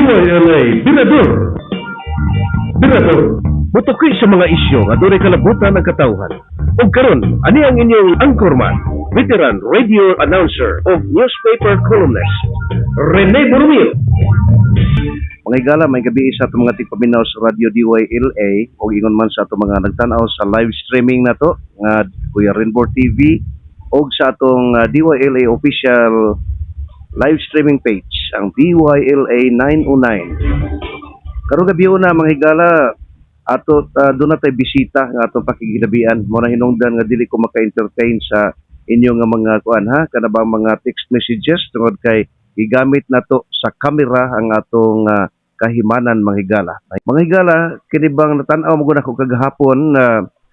DYLA Birador. Birador, mutukoy sa mga isyu nga dunay kalabutan ng katawhan. Ug karon, ani ang inyong anchorman, veteran radio announcer of newspaper columnist, Rene Boromir. Mga higala, may gabi sa itong mga tigpaminaw sa Radio DYLA o ingon man sa itong mga nagtanaw sa live streaming na to nga Kuya Rainbow TV o sa itong DYLA official live streaming page, ang DYLA 909. Karong gabi na mga higala, ato doon na tayo bisita nga atong pakiginabian. Muna hinungdan nga dili ko maka-entertain sa inyo nga mga kuan ha, kana ba mga text messages tungod kay igamit na to sa camera ang atong kahimanan mga higala. Mga higala, kini bang natanaw mo gud ako kagahapon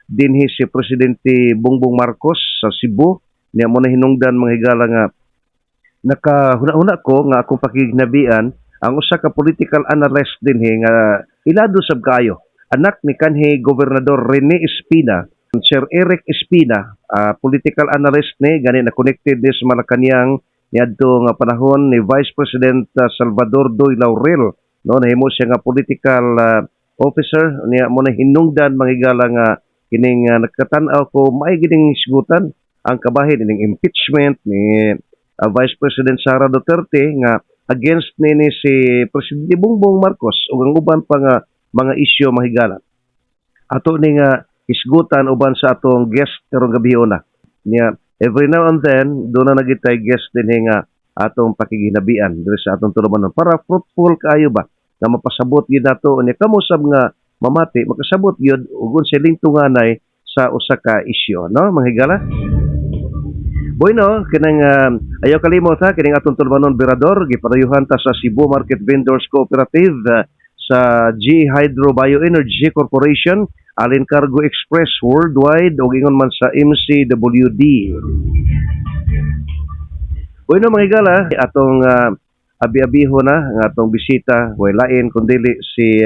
dinhi si Presidente Bongbong Marcos sa Cebu. Niya mo na hinungdan mga higala nga nakahuna-huna ko nga akong pakignabian ang usa ka political analyst dinhi nga ilado sab kaayo. Anak ni kanhi Gobernador Rene Espina, Sir Eric Espina, political analyst ni gani na connected ni sa Malacañang niadto nga panahon ni Vice President Salvador Doy Laurel, no, nahimo siya nga political officer. Niya mo na hinungdan mga higala nga kining nagkatan-aw ko may gining sigutan ang kabahin ning impeachment ni Vice President Sara Duterte nga against nini si Presidente Bongbong Marcos ug ang uban pa nga mga isyu mga higala. Ato ni nga isgutan uban sa atong guest karong gabi na. Niya every now and then do na nagitay guest din nga atong pakiginabian diri sa atong tulumanon para fruitful kaayo ba na mapasabot gyud nato ni kamo sab nga mamati makasabot gyud ug unsay lingtunganay sa usa ka isyu, no mga higala. Bueno, kinang ayaw kalimot ha, kining atong tulumanon Birador gipadayuhan ta sa Cebu Market Vendors Cooperative sa G Hydro Bioenergy Corporation, Alin Cargo Express Worldwide o ingon man sa MCWD. Bueno mga higala, atong abi-abiho na ang atong bisita, way lain kundili si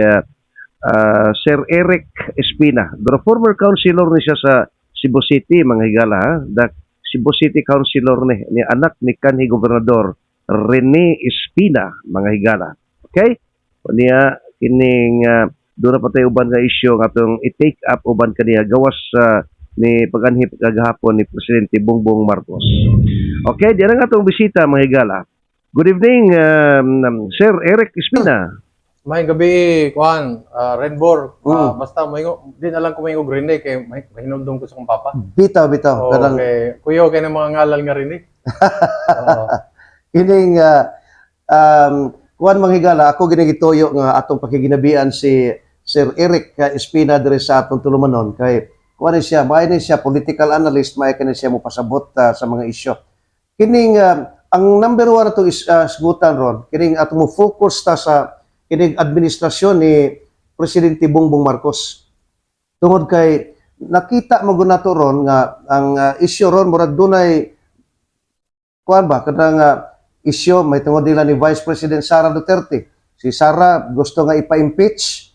Sir Eric Espina. The former councilor ni siya sa Cebu City mga higala ha. Cebu City Councilor ni anak ni kanhi Gobernador Rene Espina mga higala. Okay? Niya kining doon na patay uban nga isyu nga atong i-take up uban kaniya gawas ni pag-anhip kagahapon ni Presidente Bongbong Marcos. Okay, diyan ang atong bisita mga higala. Good evening, Sir Eric Espina. May gabi, Juan, Renbor. Basta, din alam ko may Rene, kay mahinumdum ko sa kong papa. Bitaw. Okay. Kuyo, kaya ng mga ngalal nga Rene. Kining kuan mga higala, ako ginigituyo nga atong pakiginabian si Sir Eric Espina diri sa atong tulumanon kay kuan siya, may siya political analyst, may kani siya mo pasabot sa mga isyu. Kining ang number one atong isgutan ron, kining atong mo focus ta sa kining administrasyon ni Presidente Bongbong Marcos. Tungod kay nakita mo gud nato ron nga ang isyu ron murag dunay kuan ba kanang isyu may tungod nila ni Vice President Sara Duterte. Si Sara gusto nga ipa-impeach,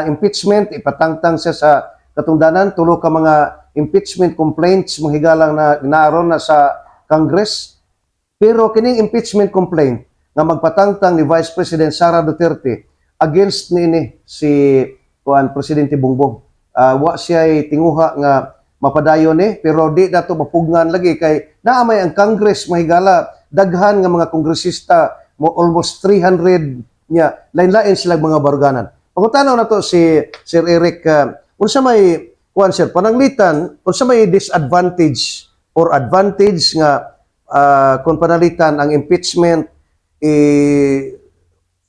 impeachment, ipatangtang siya sa katungdanan, tulo ka mga impeachment complaints mga higalang na naaron na sa Congress. Pero kining impeachment complaint nga magpatangtang ni Vice President Sara Duterte against nini si Presidente Bongbong. Wa siya tinguha nga mapadayon pero di nato mapugnan lagi kay naamay ang Congress mahigala daghan nga mga kongresista mo almost 300 niya lain-lain sila mga baruganan. Pangutanaw na to si Sir Eric, unsa may sir pananglitan, unsa may disadvantage or advantage nga kung panalitan ang impeachment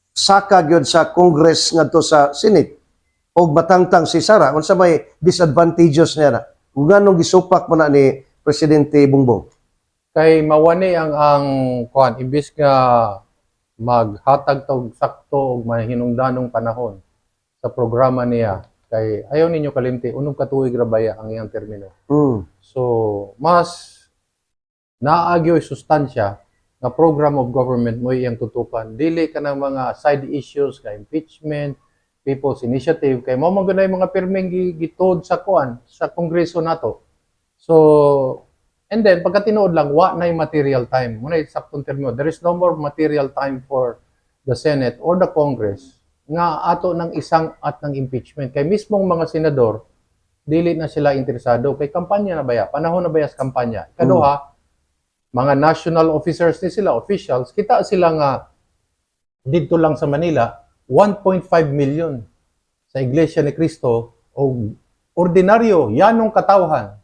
saka gyud sa Congress ngadto sa Senate og matangtang si Sara, unsa may disadvantages niya na ug nganong gisupak mo na ni Presidente Bongbong? Kay mawani ang kuan, imbis nga maghatag tog sakto og mahinungdanong panahon sa programa niya, kay ayaw ninyo kalimti, unong katuig rabaya ang iyang termino. So, mas naagyo'y sustansya nga program of government mo iyang tutukan. Dili ka ng mga side issues, ka impeachment, people's initiative, kay mo magunay mga pirmeng gitod sa kuan, sa kongreso nato. So, and then, pagka tinuod lang, wa na yung material time. Muna yung saktong termino. There is no more material time for the Senate or the Congress nga ato ng isang at ng impeachment. Kay mismong mga senador, dili na sila interesado. Kay kampanya na baya, panahon na baya sa kampanya. Ikaduha, mga national officers ni sila, officials, kita sila nga dito lang sa Manila, 1.5 million sa Iglesia ni Cristo o ordinaryo, yanong katawhan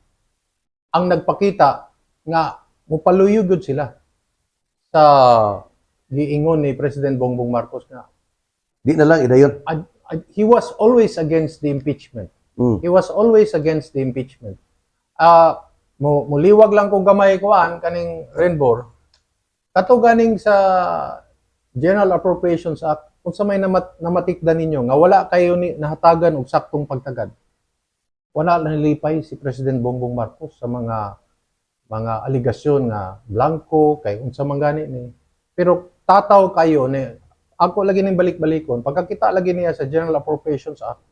ang nagpakita nga mupaluyugod sila sa giingon ni President Bongbong Marcos nga Di na lang idayon. he was always against the impeachment. Mm. He was always against the impeachment. Muliwag lang kung gamay kuan kaning Renbor. Kato ganing sa General Appropriations Act, kung sa may namatikdan ninyo nga wala kayo ni nahatagan og saktong pagtagad. Wala na nilipay si President Bongbong Marcos sa mga aligasyon nga blanco kay unsa man gani ni. Pero tataw kayo ni ako lagi ning balik-balikon pagkakita lagi niya sa General Appropriations Act.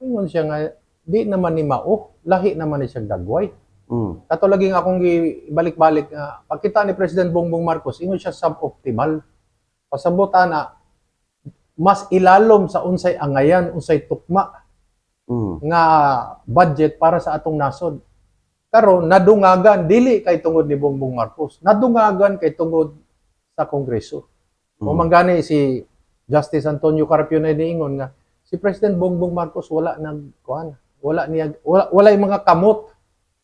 Ingon siya nga di naman ni mao, lahi naman ni siya dagway. Kato laging akong balik-balik pagkita ni President Bongbong Marcos, ingon siya suboptimal. Pasabutan na mas ilalom sa unsay angayan, unsay tukma nga budget para sa atong nasod. Karon nadungagan dili kay tungod ni Bongbong Marcos, nadungagan kay tungod sa Kongreso. O manggani si Justice Antonio Carpio na niingon nga si President Bongbong Marcos wala yung mga kamot,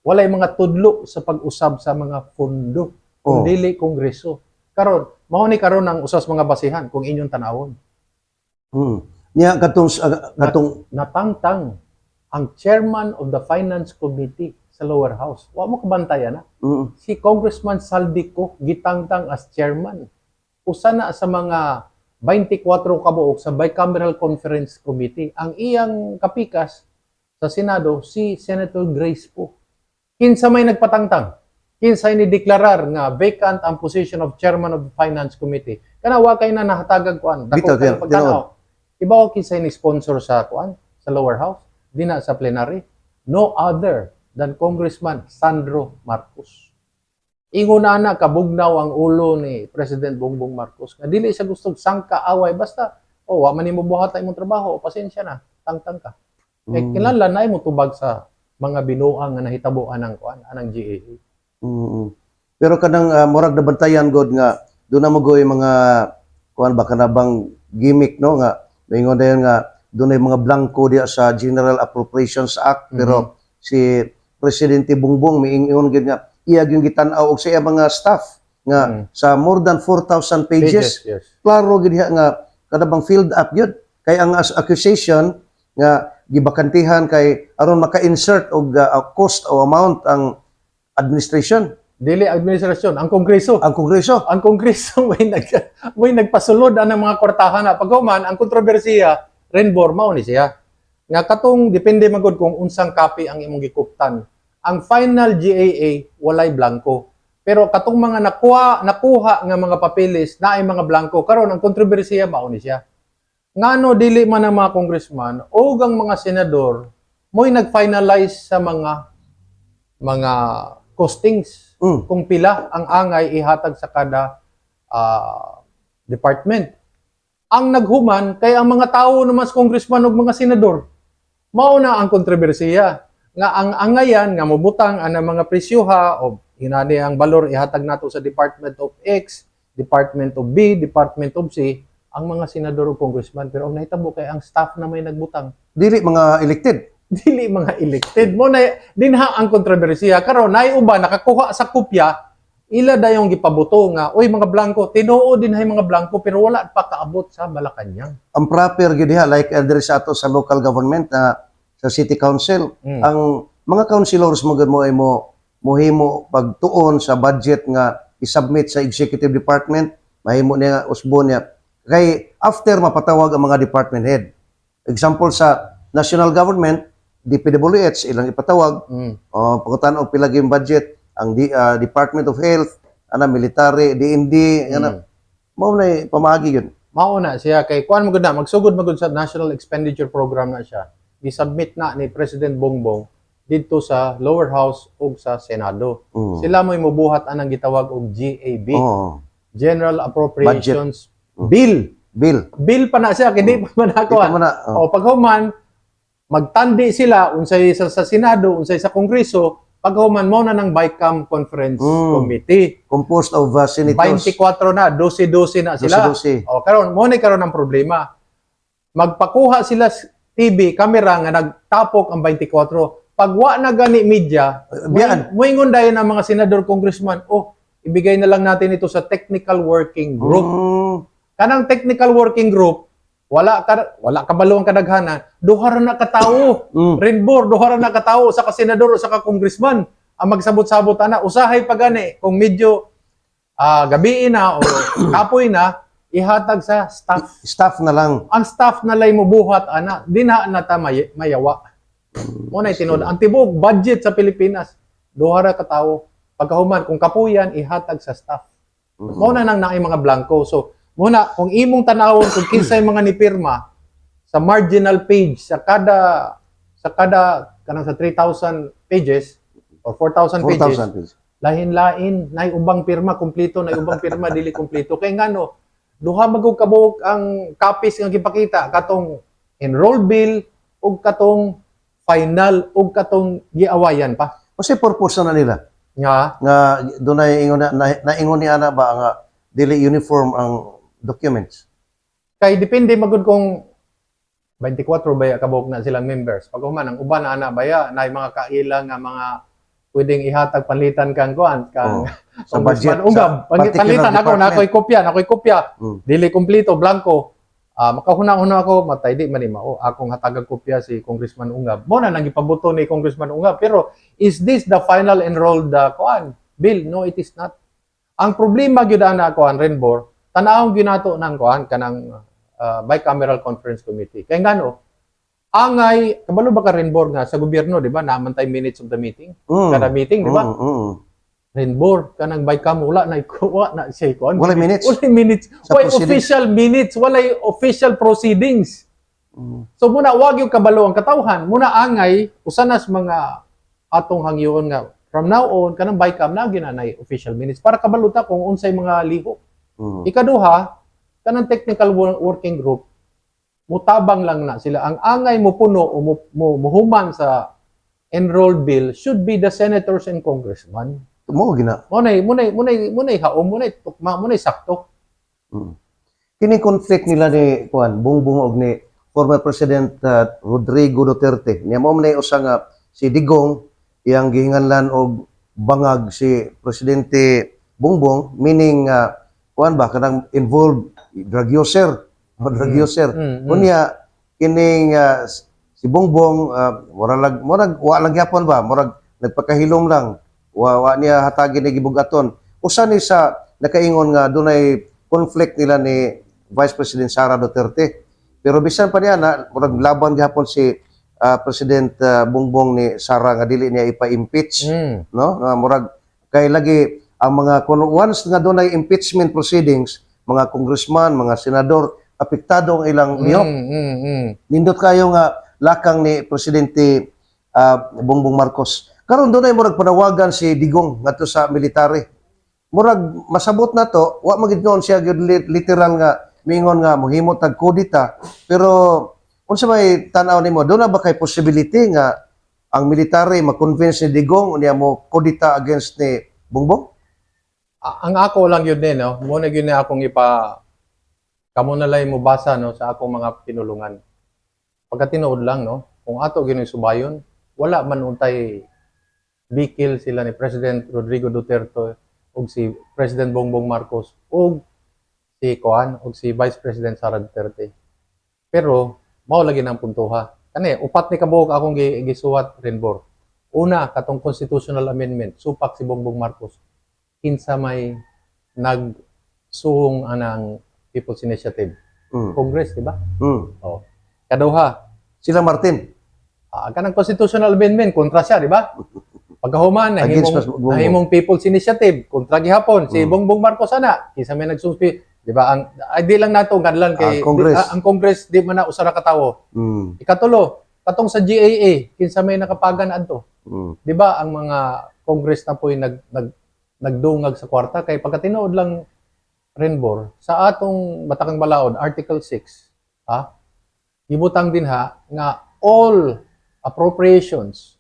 wala yung mga tudlo sa pag-usab sa mga pondo kung dili Kongreso. Karon mao ni karon ang usas mga basihan kung inyong tanawon. Niya katong Natangtang ang chairman of the Finance Committee sa lower house. Wa mo kabantayan na. Si Congressman Saldico gitangtang as chairman. Usa na sa mga 24 kabuok sa Bicameral Conference Committee. Ang iyang kapikas sa Senado si Senator Grace po. Kinsa may nagpatangtang. Kinsa ni deklarar nga vacant ang position of chairman of the Finance Committee. Kana wa kay na nahatagag kuan. Dako kay pagtanaw. Ibaw kinsa ni sponsor sa kuan sa lower house, dina sa plenary. No other than Congressman Sandro Marcos. Ingon na kabugnaw ang ulo ni President Bongbong Marcos. Nga dili siya gusto sangka away basta wa man nimo buhat imong trabaho, pasensya na, tangtang ka. Kinahanglan na mo tubag sa mga binuang nga nahitabuan ng kuan anang GAA. Pero kanang murag na bantayan god nga do na mo goy mga kuan ba kanabang gimmick no nga ingon dayon nga doon ay mga blanco diya sa General Appropriations Act pero si Presidente Bongbong miingon gid nga iyag yung gitan-aw og sa iya mga staff nga sa more than 4,000 pages. Yes. Klaro gid diha nga kanabang filled up gyud kay ang accusation nga gibakantihan kay aron maka-insert og cost o amount ang administration. Dili administrasyon, ang Kongreso. Ang Kongreso. Ang Kongreso may nagpasulod ang mga kwartahan na. Paghuman, ang kontrobersiya, Renbor, mao ni siya. Nga katong, depende magod kung unsang copy ang imong gikuptan. Ang final GAA, walay blanco. Pero katong mga nakuha nga mga papeles na ay mga blanco, karon ang kontrobersiya, mao ni siya. Ngano dili man ang mga congressman o ang mga senador mo'y nag-finalize sa mga costings kung pila ang angay ihatag sa kada department. Ang naghuman kay ang mga tao naman sa congressman ug mga senador mao na ang kontrobersiya nga ang angayan nga mobutang ang mga presyuha o hinani ang balor ihatag nato sa Department of X, Department of B, Department of C ang mga senador ug congressman pero ang nahitabo kay ang staff na may nagbutang Dili mga elected. dili mga elected mo na dinha ang kontrobersiya karon nay uban nakakuha sa kopya ila dayong gipabuto nga oy mga blanco tinuod din hay mga blanco pero wala pa kaabot sa Malacañang. Ang proper gid diha like diri sa ato sa local government sa city council ang mga councilors mo ay mohimo pagtuon sa budget nga i-submit sa executive department mahimo niya usbon niya kay after mapatawag ang mga department head. Example sa national government DPWH ilang ipatawag pagkutan og pila gyud budget ang Department of Health military DND mao na pamaagi yun. Mao na siya kay kuan mo gud na magsugod magud sa National Expenditure Program na siya. Gi-submit na ni President Bongbong didto sa lower house ug sa Senado. Sila mo'y mobuhat anang gitawag og GAB. General Appropriations Bill pa na siya, hindi pa man ako. Di pa man na, O pag human, magtandi sila, unsay sa Senado, unsay sa Kongreso, pag human mo na ng BICAM Conference Committee. Composed of senators. 24 na, 12-12 na sila. 12. O karon mo na karon ng problema. Magpakuha sila TV, camera nga nagtapok ang 24. Pag wa na gani media, Biyan. moingon dayon ang mga senador, congressman, ibigay na lang natin ito sa technical working group. Kanang technical working group, wala kabalong kadaghanan, duha ra na katawo. Renbor, duha ra na katawo sa kasenador o sa ka-congressman. Ang magsabot-sabot ana, usahay pa gani kung medyo gabi na o kapoy na, ihatag sa staff. Staff na lang. Ang staff na lay mubuhat ana, dinha na ta mayawa. Mo na tinud ang tibok budget sa Pilipinas, duha ra katawo. Pagkahuman kung kapuyan ihatag sa staff. Mo na nang naay mga blanco. So muna, kung imong tanawon kung kinsay mga nipirma sa marginal page sa kada kanang sa 3,000 pages or 4,000 pages, 4,000 pesos. lain-lain nay ubang pirma kumpleto, nay ubang pirma dili kumpleto. Kay ngano, duha magug kabuok ang copies nga gipakita katong enrolled bill ug katong final ug katong giawayan pa. Kasi purpose na nila. Nga Dunay ingon naingon ni ana ba nga dili uniform ang documents. kay depende magud kung 24 baya kabuok na silang members. Pag human ang uban na ana baya nay mga kailang nga mga pwedeng ihatag panlitan kang kuan kang Sa budget, ungab. sa particular Panlitan ako na department. ako'y kopya. Dili kumpleto blanco. Makahuna-huna ako matay di man mao akong hatagag kopya si Congressman Ungab. Mo na nang ipabuto ni Congressman Ungab, pero is this the final enrolled kuan bill? No, it is not. Ang problema gyud ana kuan Renbor, tanawon ginato ng kuan kanang bicameral conference committee. Kay ngano, angay kabalo ba ka Renbor nga sa gobyerno, di ba? Namantay minutes of the meeting. Kada meeting, di ba? Renbor kanang bicam wala na ikuha na siya kuan. Wala minutes. Wala minutes. Sa Wala proceedings. official minutes, wala official proceedings. So muna wag yung kabalo ang katawhan, muna angay usanas mga atong hangyon nga from now on kanang bicam na ginanay official minutes para kabaluta kung unsay mga lihok. Ikaduha, kanang technical working group mutabang lang na sila. Ang angay mo puno o muhuman sa enrolled bill should be the senators and congressmen. Mo gina. Munay haom, munay tukma, munay sakto. Kini conflict nila ni kuan Bongbong og ni former President Rodrigo Duterte. Niya mo man usa nga si Digong iyang gihinganlan og bangag si Presidente Bongbong, meaning kuan ba kanang involved drug user o drug user. Unya kining si Bongbong murag wa lang gyapon ba, murag nagpakahilom lang. Wa niya hatagi ni gibugaton. Usa ni sa nakaingon nga dunay conflict nila ni Vice President Sara Duterte. Pero bisan pa niya na murag laban gihapon si President Bongbong ni Sara nga dili niya ipa-impeach, no? Nga murag kay lagi ang mga once nga dunay impeachment proceedings, mga congressman, mga senador apektado ang ilang lihok. Nindot kayo nga lakang ni Presidente Bongbong Marcos. Karon dunay murag panawagan si Digong ngadto sa military. Murag masabot na to, wa magid noon siya gyud literal nga mingon nga mohimo tag kudita, pero unsa may tan-aw nimo, do na ba kay possibility nga ang military ma-convince ni Digong niya mo kudita against ni Bongbong? Ang ako lang yun din, no? Muna yun na akong kamo na lang mo basa, no, sa akong mga pinulungan. Pagka tinuod lang, no, kung ato yun yung subayon, wala man untay bikil sila ni President Rodrigo Duterte o si President Bongbong Marcos o si Koan o si Vice President Sara Duterte. Pero, mao lagi ng puntuha. Kani, upat ni kabuok akong gisuwat, Renbor. Una, katong constitutional amendment, supak si Bongbong Marcos. Kinsa may nagsuhong anang People's Initiative. Congress, di ba? Oh. Kaduha, Sila Martin. kanang constitutional amendment, kontra siya, di ba? Pagkahuman, Against Bongbong. nahimong People's Initiative, kontra gihapon, si Bongbong Marcos ana, kinsa may nagsuspi, di ba? Di lang nato, ganlan kay, Congress. ang Congress, di man na usara katawo. Ikatulo, katong sa GAA, kinsa may nakapagan adto. Di ba, ang mga Congress na po'y nagdungag sa kwarta, kay pagkatinood lang, Renbor, sa atong Batakang Balaod, Article 6, ha, ibutang din ha, nga all appropriations,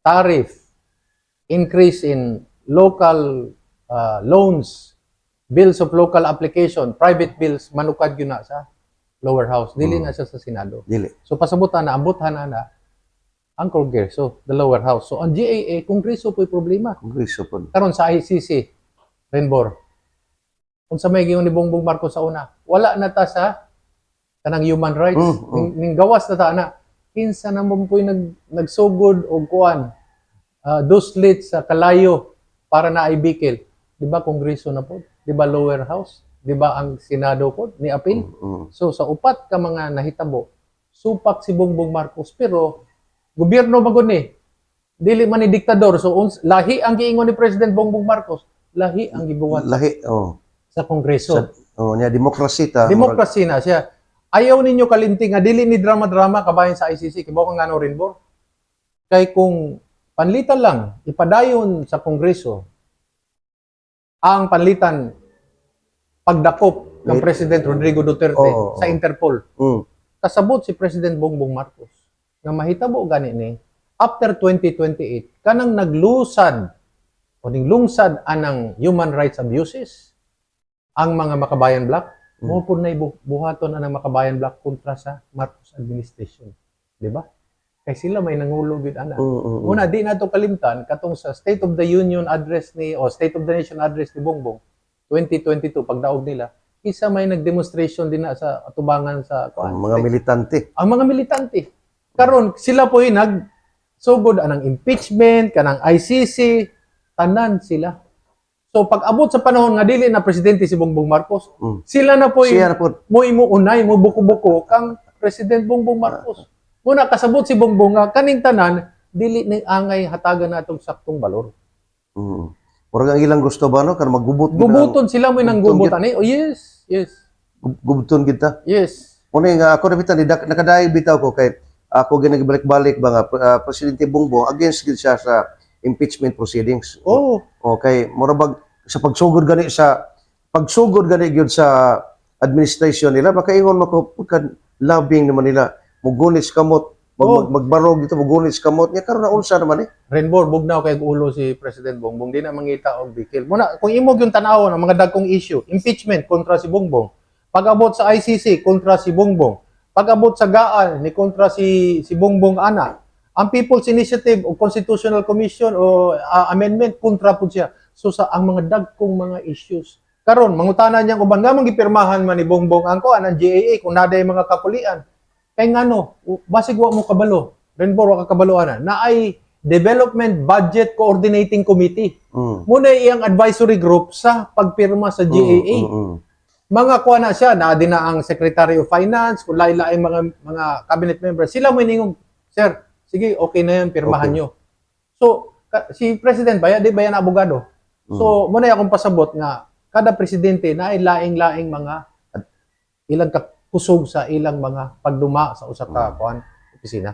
tariff, increase in local loans, bills of local application, private bills, manukad yun na sa lower house. Dili na siya sa Senado. Dili. So pasabutan na, ambuthan na ang Kongreso, the lower house. So ang GAA, Kongreso po'y problema. Kongreso po. Karon sa ICC, Renbor, kung sa may giyon ni Bongbong Marcos sa una, wala na ta sa kanang human rights. Ning gawas na ta na. Kinsa na mo po'y nagsugod o kuan, duslit sa kalayo para na ibikil. Di ba Kongreso na po? Di ba lower house? Di ba ang Senado po ni apil? So sa upat ka mga nahitabo, supak si Bongbong Marcos pero gobyerno magud ni. Dili man ni diktador. So lahi ang giingon ni President Bongbong Marcos, lahi ang gibuhat Lahi, sa Kongreso. niya demokrasi ta. Demokrasya na siya. Ayaw ninyo kalimti nga dili ni drama-drama kabayan sa ICC. Kibaw kang ano rin, Bor? Kay kung panlitan lang, ipadayon sa Kongreso, ang panlitan pagdakop ng President Rodrigo Duterte sa Interpol. Kasabot si President Bongbong Marcos nga mahitabo gani ni after 2028 kanang naglusad o ning lungsad anang human rights abuses ang mga Makabayan Black mo po na buhaton anang Makabayan Black kontra sa Marcos administration, di ba? Kay sila may nangulog gid ana. Una di nato kalimtan katong sa State of the Union address ni o State of the Nation address ni Bongbong 2022 pagdaog nila, isa may nagdemonstration din na sa atubangan sa mga militante. Ang mga militante. Karon sila po nagsugod anang impeachment kanang ICC, tanan sila. So pag abot sa panahon nga dili na presidente si Bongbong Marcos, sila na po Siya na po. mo imuunay mo buko-buko kang President Bongbong Marcos. Muna kasabot si Bongbong nga kaning tanan dili ni angay hatagan natong saktong balor. Murag ang ilang gusto ba no kan maggubot Gubuton sila mo nang gubutan eh. Oh yes, yes. gubuton kita. Yes. Muna nga ako nabitan nakadaig bitaw ko kay ako ginagibalik-balik ba nga Presidente Bongbong against gid siya sa impeachment proceedings. Oh, Okay, murabag sa pagsugod gani gyud sa administration nila makaingon mako pagka lobbying naman nila mugunis kamot magbarog dito mugunis kamot nya karon na unsa naman Renbor bugnaw kay ulo si President Bongbong di na mangita og bikil. Muna kung imog yung tan-aw ng mga dagkong issue, impeachment kontra si Bongbong. Pag-abot sa ICC kontra si Bongbong. Pag-abot sa GAA ni kontra si Bongbong ana. Ang People's Initiative o Constitutional Commission o amendment kontra po siya. So sa ang mga dagkong mga issues. Karon mangutanan niyang uban nga magipirmahan man ni Bongbong ang ang GAA kung naday mga kapulian. Kay ngano basig wa mo kabalo. Renbor wa ka kabalo ana. Naay Development Budget Coordinating Committee. Muna iyang advisory group sa pagpirma sa GAA. Mga kuha na siya, na din na ang Secretary of Finance, kung lain-lain mga cabinet members. Sila mo iningong, sir, sige, okay na yan, pirmahan nyo. So, si President Baya, di ba yan abogado? So, muna akong pasabot nga, kada presidente na ay laing-laing mga ilang kusog sa ilang mga pagduma sa usa ka opisina.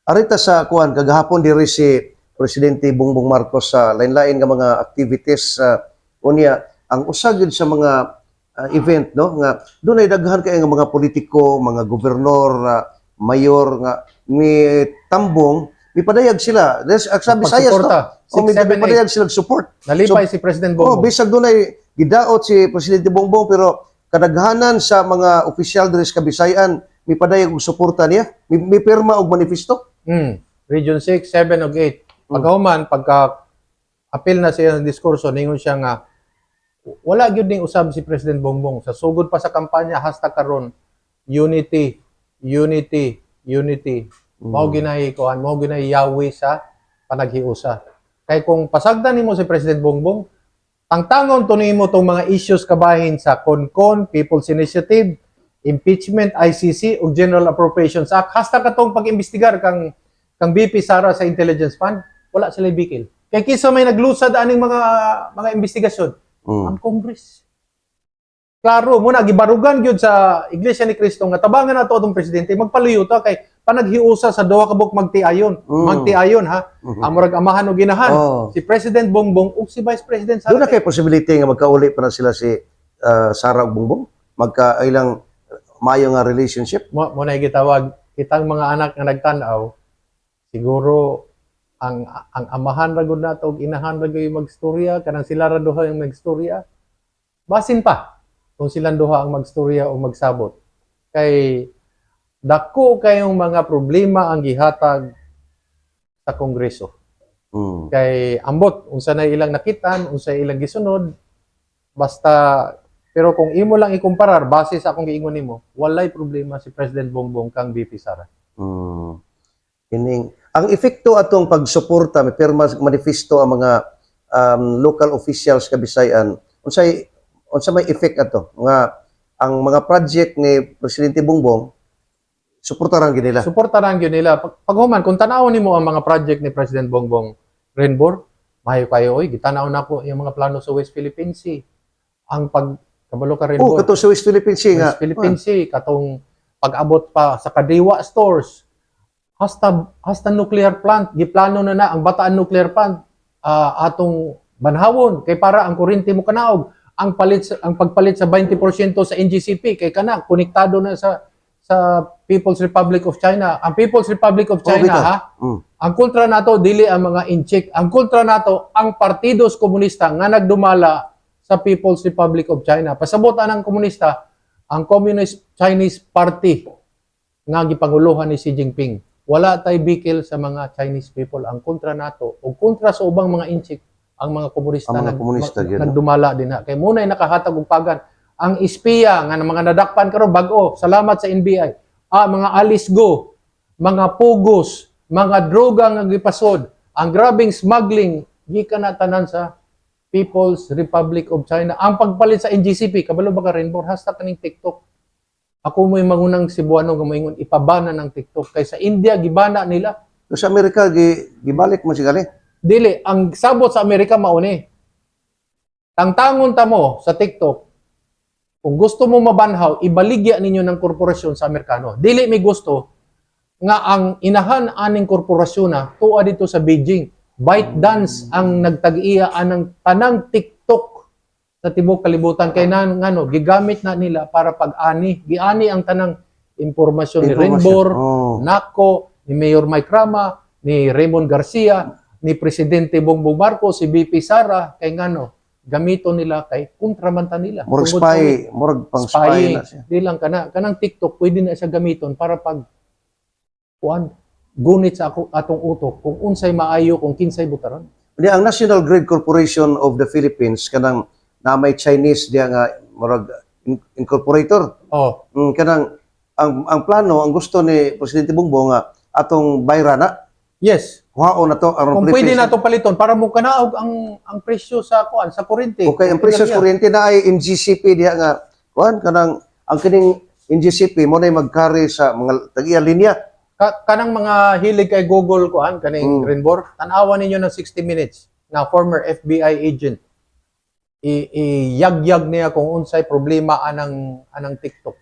Arita sa kuan kagahapon diri si Presidente Bongbong Marcos sa lain-lain nga mga activities unya ang usa gyud sa mga event no nga dunay daghan kay nga mga politiko, mga gobernador, mayor nga mi tambong mipadayag sila. Sabi saya mipadayag sila support. Nalipay si President Bongbong. Bisag dunay gidaot si Presidente Bongbong pero kadaghanan sa mga opisyal diri sa Kabisayan mipadayag og suporta niya, mi pirma og manifesto. Region 6, 7 ug 8. Pagkahuman pagka apil na siya ng diskurso ningon siya nga wala gyud ning usab si President Bongbong sa sugod pa sa kampanya #karon unity. Mao ginay yawi sa panaghiusa. Kay kung pasagdan nimo si President Bongbong, tangtangon to nimo tong mga issues kabahin sa CONCON, People's Initiative, impeachment, ICC ug General Appropriations Act, hasta katong pag-imbestigar kang BP Sara sa Intelligence Fund, wala sila bikil. Kay kisa may naglusad aning mga investigasyon, ang Congress. Klaro muna gibarugan gyud sa Iglesia ni Cristo nga tabangan nato atong presidente magpaluyo ta kay panaghiusa sa duha ka buk magtiayon. Magtiayon ha. Amurag amahan o ginahan si President Bongbong ug si Vice President Sara. Doon na kay possibility nga magkauli pa na sila si Sara ug Bongbong magkailang maayo nga relationship. Mo na gitawag kitang mga anak nga nagtan-aw, siguro ang amahan ra gud nato ug inahan ra gyud magstorya kanang sila ra duha yung magstorya. Basin pa kung silang duha ang magstorya o magsabot. Kay dako kayong mga problema ang gihatag sa Kongreso. Mm. Kay ambot unsa na ilang nakitan, unsa ilang gisunod, basta pero kung imo lang ikumparar base sa akong giingon nimo, walay problema si President Bongbong kang VP Sara. Mm. Kining ang epekto atong pagsuporta may pirma manifesto ang mga local officials kabisayan unsa may effect ato nga ang mga project ni Presidente Bongbong suportaran gid nila. Suportaran gyud nila. Paghuman kung tan-awon nimo ang mga project ni President Bongbong Renbor, mayo kayo oy gitanaw nako yung mga plano sa West Philippine Sea. Ang kabalo ka Oh, Renbor. kato sa West Philippine Sea nga. West Philippine Sea katong pag-abot pa sa Kadiwa stores. Hasta nuclear plant giplano na ang Bataan nuclear plant atong banhawon kay para ang kuryente mo kanaog ang pagpalit sa 20% sa NGCP kay kana konektado na sa People's Republic of China. Ang People's Republic of China bitaw. ha. Ang kontra nato dili ang mga inchik. Ang kontra nato ang Partidos Komunista nga nagdumala sa People's Republic of China. Pasabot ang komunista ang Communist Chinese Party nga gipanguluhan ni Xi Jinping. Wala tay bikil sa mga Chinese people. Ang kontra nato o kontra sa ubang mga inchik ang mga komunista, Ang mga komunista, yun. nagdumala din na. Kay muna'y nakahatag og pagan. Ang espiya nga mga nadakpan karon bag-o, salamat sa NBI. Mga alisgo, mga pugos, mga droga nga gipasod, ang grabing smuggling gikan na tanan sa People's Republic of China. Ang pagpalit sa NGCP, kabalo ba ka Renbor, hasta kaning TikTok. Ako mo'y mangunang Cebuano nga moingon ipabana ng TikTok kay sa India gibana nila. Sa Amerika gibalik mo sigali. Dili ang sabot sa Amerika mauni. Tangtangon ta mo sa TikTok. Kung gusto mo mabanhaw, ibaligya ninyo ng korporasyon sa Amerikano. Dili may gusto nga ang inahan aning korporasyon na tuwa dito sa Beijing. ByteDance ang nagtag-iya anang tanang TikTok sa tibok kalibutan kay ngano gigamit na nila para pag-ani. Giani ang tanang impormasyon ni Renbor, Oh. Nako, ni Mayor Mike Rama, ni Raymond Garcia, ni Presidente Bongbong Marcos, si VP Sara, kay ngano gamito nila kay kontramanta nila. Murag Tungod spy, sa- murag pang spy spy. na siya. Di lang kanang TikTok pwede na siya gamiton para pag gunit sa atong utok kung unsay maayo kung kinsay butaran. Di ang National Grid Corporation of the Philippines kanang na may Chinese diya nga murag incorporator. Oh, Kanang ang plano, ang gusto ni Presidente Bongbong nga atong bayrana yes. kuhaon na to aron Kung pwede na to paliton para mo kanaog ang presyo sa sa kuryente. Okay, ang presyo sa kuryente na ay NGCP diha nga kuan kanang ang kining NGCP mo na mag-carry sa mga tagiya linya. Kanang mga hilig kay Google kuan kaning Renbor, tan-awan ninyo ng 60 minutes na former FBI agent. Iyag-yag niya kung unsay problema anang TikTok.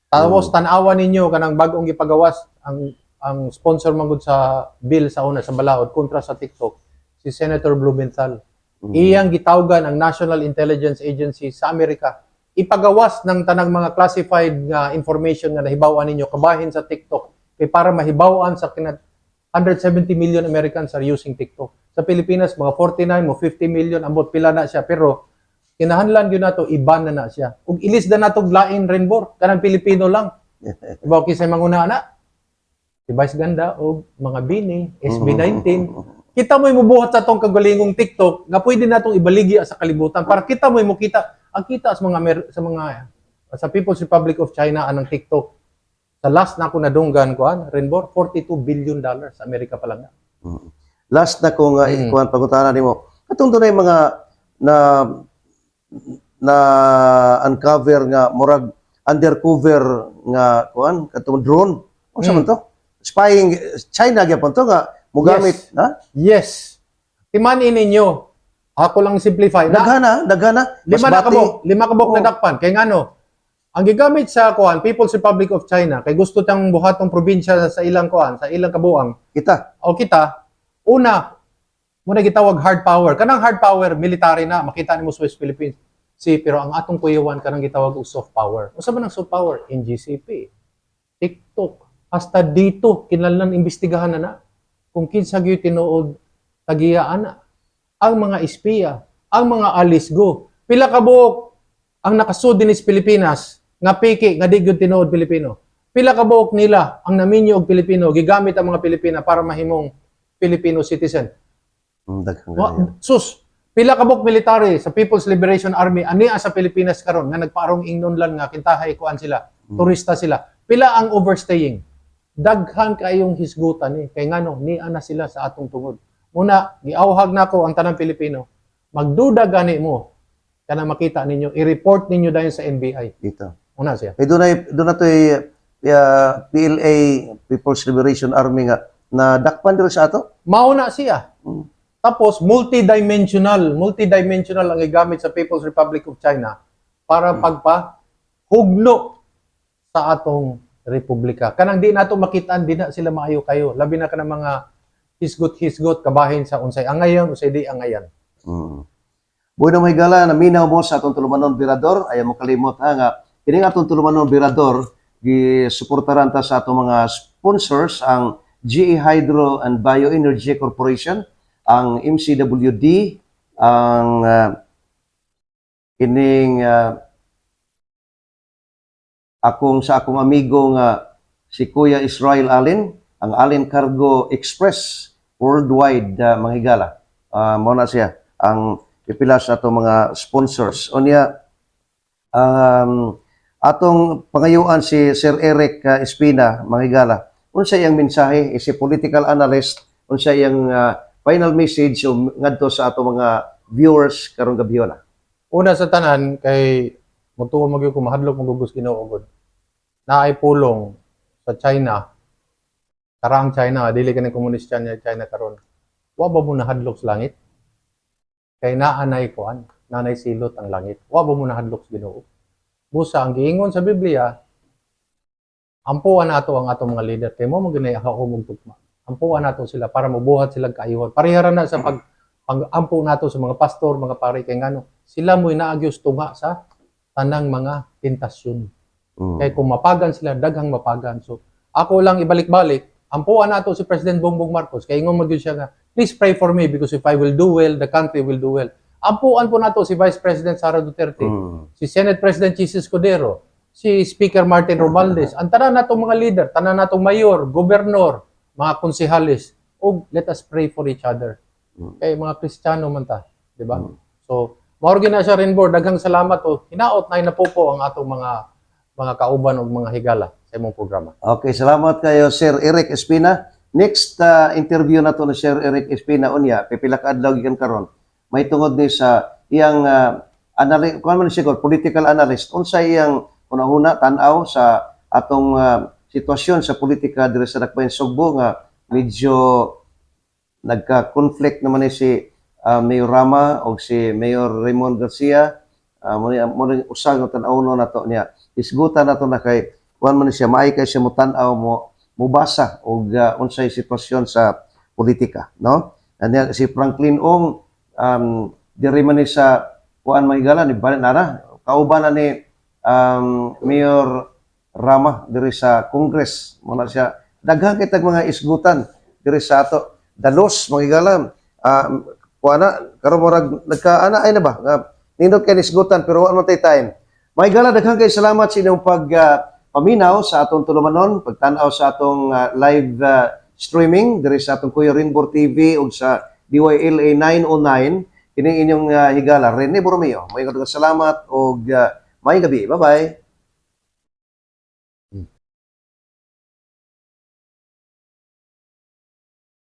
Tapos tan-awan ninyo kanang bag-ong gipagawas ang sponsor magud sa bill sa una sa balaod kontra sa TikTok si Senator Blumenthal. Iyang gitawgan ang National Intelligence Agency sa Amerika ipagawas ng tanang mga classified nga information nga nahibaw-an ninyo kabahin sa TikTok kay para mahibaw-an sa 170 million Americans are using TikTok. Sa Pilipinas mga 49 mo 50 million ambot pila na siya pero kinahanglan gyud nato iban na siya. Ug ilis na nato lain Renbor kanang Pilipino lang. Ibaw kisay manguna na. Si Vice Ganda o mga Bini, SB19. Kita mo'y mubuhat sa tong kagalingong TikTok nga pwede natong ibaligi sa kalibutan para kita mo'y mukita ang kita sa People's Republic of China anang TikTok. Sa last na ako nadunggan kuan, Renbor, $42 billion sa Amerika pa lang. Last na kung kuan pangutanan nimo. Katong dunay mga na uncover nga murag undercover nga kuan katong drone. Unsa man to? Spying China gyapon to nga mogamit, ha? Yes. Timanin ninyo. Ako lang simplify. Daghana. Lima kabok na dakpan. Kay ngano, ang gigamit sa kuan, People's Republic of China, kay gusto tang buhatong probinsya sa ilang kuan, sa ilang kabuang, Kita. o kita, una, muna gitawag hard power. Kanang hard power, military na, makita nimo sa West Philippines. pero ang atong kuyawan kanang gitawag og soft power. Unsa man ang soft power? NGCP, TikTok, hasta dito kinahanglan imbestigahan na kung kinsa gyud tinuod tagiyaan na ang mga espiya, ang mga alisgo. Pila ka buok ang nakasud dinis Pilipinas nga piki nga di gyud tinuod Pilipino. Pila ka buok nila ang naminyo og Pilipino gigamit ang mga Pilipina para mahimong Filipino citizen. Daghang ganyan. Sus, pila ka buok military sa People's Liberation Army ania sa Pilipinas karon nga nagpaarong ingnon lang nga kintahay kuan sila, turista sila. Pila ang overstaying. Daghan kayong hisgutan ni kay ngano ni ana sila sa atong tungod. Una, giawhag nako ang tanang Pilipino. Magduda gani mo kana makita ninyo, i-report ninyo dayon sa NBI. Dito. Una siya. Doon na to PLA, People's Liberation Army nga na dakpan dito sa ato. Mauna siya. Tapos multidimensional ang gigamit sa People's Republic of China para pagpahugno sa atong republika. Kanang di nato makitaan, di na sila maayo kayo. Labi na kanang mga hisgot kabahin sa unsay angayan, unsay di angayan. Bueno, may gala, naminaw mo sa atong tulumanon Birador. Ayaw mo kalimot ha nga. Kining atong tulumanon Birador, gisuportaran ta sa atong mga sponsors, ang GE Hydro and Bioenergy Corporation, ang MCWD, ang akong amigo nga si Kuya Israel Allen, ang Allen Cargo Express worldwide, mga higala. Mao na siya ang pipila sa atong mga sponsors. Unya atong pangayuan si Sir Eric Espina, mga higala. Unsa iyang mensahe si political analyst, unsa iyang final message ngadto sa atong mga viewers karong gabi na. Una sa tanan kay mutuo magyud ko mahadlok magugos Ginoo gud. Naay pulong sa China. Karang China, dili ka ng komunist China karon. Wa ba mo nahadlok sa langit? Kay naanay kuan, nanay silot ang langit. Wa ba mo nahadlok sa Ginoo? Busa ang giingon sa Biblia, ampuan nato ang atong mga leader kay mo magunay haumog tugma. Ampuan nato sila para mabuhat sila kaayuhan. Parehara na sa pag-ampo nato sa mga pastor, mga pari kay ngano. Sila mo'y naagyos tunga sa tanang mga tentasyon. Kaya kung mapagan sila, daghang mapagan. So, ako lang ibalik-balik, ampuan nato si President Bongbong Marcos. Kaya ingon magyud siya nga, please pray for me because if I will do well, the country will do well. Ampuan po nato si Vice President Sara Duterte, si Senate President Chis Escudero, si Speaker Martin Romualdez, ang tanan natong mga leader, tanan natong mayor, gobernador, mga konsehalis, o let us pray for each other. Kaya mga Kristiyano man ta, di ba? So, maorgi na siya rin board, daghang salamat o hinaot na inapupo ang atong mga kauban o mga higala sa imong programa. Okay, salamat kayo Sir Eric Espina. Next interview na to ni Sir Eric Espina unya, pipila ka adlaw gikan karon. May tungod ni sa iyang analyst, kuan man siguro political analyst, unsa iyang una-una tan-aw sa atong sitwasyon sa politika diri sa Dakbayan Sugbo nga medyo nagka-conflict naman ni si Mayor Rama o si Mayor Raymond Garcia. Mo usag ng tan-awon na to niya. Isgutan na to na kay kuan man siya maay kay siya mo tan-aw mo mubasa og unsay sitwasyon sa politika, no? Anya si Franklin Ong diri man ni sa kuan mahigala ni balik na kauban na ni Mayor Rama diri sa Congress. Mo na siya daghang kitag mga isgutan diri sa ato. Dalos mahigala kuana karon murag nagkaana ay na ba nga nindot kay isgutan pero wa man tay time. Mahigala daghang kay salamat sa inyong paminaw sa atong tulumanon, pagtan-aw sa atong live streaming diri sa atong Kuya Rinbor TV ug sa DYLA 909. Kining inyong higala Rene Borromeo. May salamat ug may gabi. Bye-bye.